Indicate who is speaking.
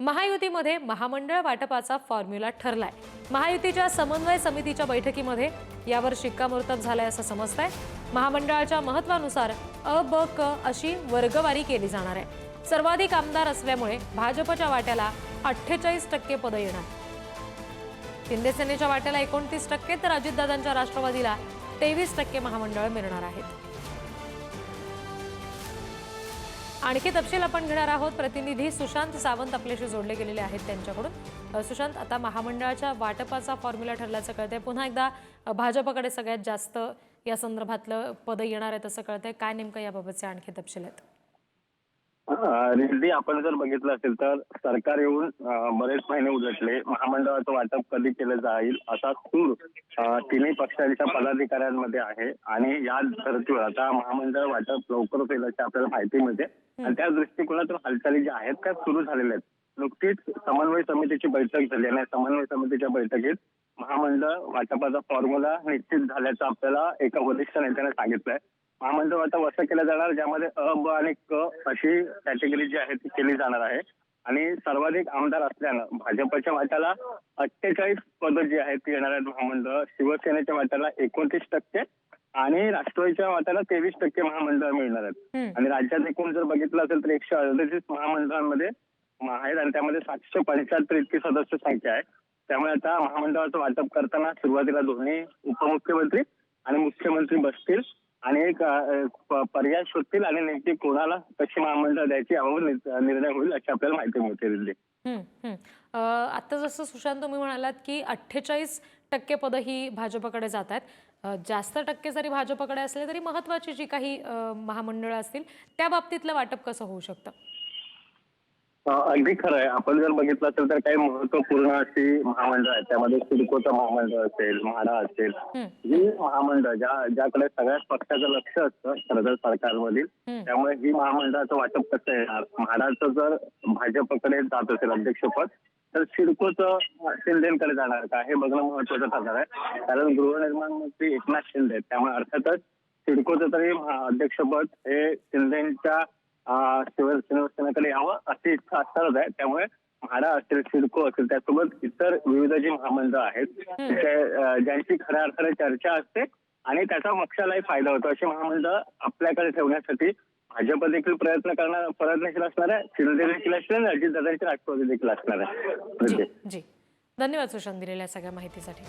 Speaker 1: महायुतीमध्ये महामंडळ वाटपाचा फॉर्म्युला ठरलाय। महायुतीच्या समन्वय समितीच्या बैठकीमध्ये यावर शिक्कामोर्तब झालंय असं समजतंय। महामंडळाच्या महत्त्वानुसार अ, ब, क अशी वर्गवारी केली जाणार आहे। सर्वाधिक आमदार असल्यामुळे भाजपच्या वाट्याला 48% पदं येणार। शिंदे सेनेच्या वाट्याला 29% तर अजितदादांच्या राष्ट्रवादीला 23% महामंडळ मिळणार आहेत। आणखी तपशील आपण घेणार आहोत। प्रतिनिधी सुशांत सावंत आपल्याशी जोडले गेलेले आहेत त्यांच्याकडून। सुशांत, आता महामंडळाच्या वाटपाचा फॉर्म्युला ठरल्याचं कळतंय। पुन्हा एकदा भाजपकडे सगळ्यात जास्त या संदर्भातलं पद येणार आहे असं कळतंय। काय नेमकं याबाबतचे आणखी तपशील आहेत?
Speaker 2: रिद्धी, आपण जर बघितलं असेल तर सरकार येऊन बरेच महिने उलटले। महामंडळाचं वाटप कधी केलं जाईल असा सूर तिन्ही पक्षांच्या पदाधिकाऱ्यांमध्ये आहे आणि या धर्तीवर आता महामंडळ वाटप लवकर होईल अशी आपल्याला माहिती मिळते आणि त्या दृष्टिकोनातून हालचाली ज्या आहेत त्या सुरू झालेल्या आहेत। नुकतीच समन्वय समितीची बैठक झाली आणि समन्वय समितीच्या बैठकीत महामंडळ वाटपाचा फॉर्म्युला निश्चित झाल्याचं आपल्याला एका वरिष्ठ नेत्याने सांगितलंय। महामंडळ वाटप असं केलं जाणार ज्यामध्ये अ, ब आणि क अशी कॅटेगरी जी आहे ती केली जाणार आहे आणि सर्वाधिक आमदार असल्यानं भाजपच्या वाट्याला 48 पदं जी आहेत ती येणार आहेत महामंडळ। शिवसेनेच्या वाट्याला 29% आणि राष्ट्रवादीच्या वाट्याला 23% महामंडळ मिळणार आहेत। आणि राज्यात एकूण जर बघितलं असेल तर 138 महामंडळांमध्ये आहेत आणि त्यामध्ये 775 इतकी सदस्य संख्या आहे। त्यामुळे आता महामंडळाचं वाटप करताना सुरुवातीला दोन्ही उपमुख्यमंत्री आणि मुख्यमंत्री बसतील आणि एक पर्याय शोधतील आणि नेमकी कोणाला कशी महामंडळ द्यायची यावर निर्णय होईल अशी आपल्याला माहिती मिळते।
Speaker 1: आता जसं सुशांत तुम्ही म्हणालात की 48% पदं ही भाजपकडे जात आहेत। जास्त टक्के जरी भाजपकडे असले तरी महत्वाची जी काही महामंडळं असतील त्या बाबतीतलं वाटप कसं होऊ शकतं?
Speaker 2: अगदी खरं आहे। आपण जर बघितलं असेल तर काही महत्वपूर्ण अशी महामंडळ आहेत। त्यामध्ये सिडकोचं महामंडळ असेल, म्हाडा असेल, ही महामंडळ ज्याकडे सगळ्याच पक्षाचं लक्ष असतं खरं तर सरकारमधील, त्यामुळे ही महामंडळाचं वाटप कसं येणार? म्हाडाचं जर भाजपकडे जात असेल अध्यक्षपद तर सिडकोचं शिंदेकडे जाणार का हे बघणं महत्वाचं ठरणार आहे। कारण गृहनिर्माण मंत्री एकनाथ शिंदे आहेत, त्यामुळे अर्थातच सिडकोचं तरी अध्यक्षपद हे शिंदेच्या शिवसेनेकडे यावं अशी इच्छा असणारच आहे। त्यामुळे म्हाडा असेल, सिडको असेल, त्यासोबत इतर विविध जी महामंडळ आहेत ज्यांची खऱ्या अर्थाने चर्चा असते आणि त्याचा पक्षालाही फायदा होतो अशी महामंडळ आपल्याकडे ठेवण्यासाठी भाजप देखील प्रयत्नशील असणार आहे, शिंदे देखील असणार आहे, अजितदादांची राष्ट्रवादी देखील असणार आहे।
Speaker 1: जी, धन्यवाद सुशांत दिलेल्या सगळ्या माहितीसाठी।